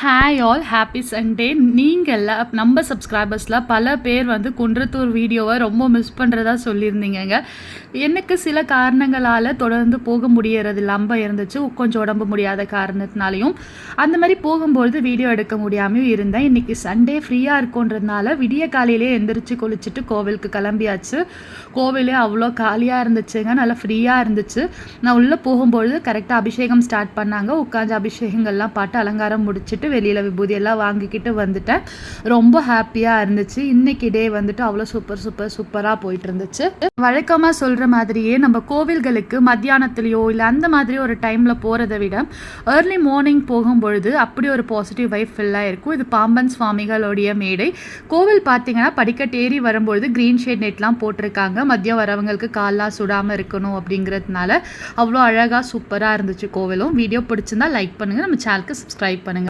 Hi all happy Sunday. நீங்கள் நம்ம சப்ஸ்கிரைபர்ஸில் பல பேர் வந்து குன்றத்தூர் வீடியோவை ரொம்ப மிஸ் பண்ணுறதா சொல்லியிருந்தீங்க. எனக்கு சில காரணங்களால் தொடர்ந்து போக முடியறது இல்லாமல் இருந்துச்சு. கொஞ்சம் உடம்பு முடியாத காரணத்தினாலையும் அந்த மாதிரி போகும்பொழுது வீடியோ எடுக்க முடியாமல் இருந்தேன். இன்றைக்கி சண்டே ஃப்ரீயாக இருக்குன்றதுனால விடிய காலையிலே எந்திரிச்சு குளிச்சுட்டு கோவிலுக்கு கிளம்பியாச்சு. கோவிலே அவ்வளோ காலியாக இருந்துச்சுங்க, நல்லா ஃப்ரீயாக இருந்துச்சு. நான் உள்ளே போகும்பொழுது கரெக்டாக அபிஷேகம் ஸ்டார்ட் பண்ணாங்க. உட்காந்து அபிஷேகங்கள்லாம் பாட்டு அலங்காரம் முடிச்சுட்டு வெளியில் விபூதி எல்லாம் வாங்கிக்கிட்டு வந்துட்டேன். ரொம்ப ஹாப்பியாக இருந்துச்சு. இன்னைக்கு டே வந்துட்டு அவ்வளோ சூப்பராக போயிட்டு இருந்துச்சு. வழக்கமாக சொல்கிற மாதிரியே நம்ம கோவில்களுக்கு மத்தியானத்துலேயோ இல்லை அந்த மாதிரி ஒரு டைமில் போகிறத விட ஏர்லி மார்னிங் போகும்பொழுது அப்படி ஒரு பாசிட்டிவ் வைப் ஃபுல்லாக இருக்கும். இது பாம்பன் சுவாமிகளுடைய மேடை கோவில். பார்த்தீங்கன்னா படிக்கட்டேறி வரும்பொழுது க்ரீன் ஷேட் நெட்லாம் போட்டிருக்காங்க. மதியம் வரவங்களுக்கு கால்லாம் சுடாமல் இருக்கணும் அப்படிங்கிறதுனால அவ்வளோ அழகாக சூப்பராக இருந்துச்சு கோவிலும். வீடியோ பிடிச்சிருந்தா லைக் பண்ணுங்கள், நம்ம சேனலுக்கு சப்ஸ்கிரைப் பண்ணுங்கள்.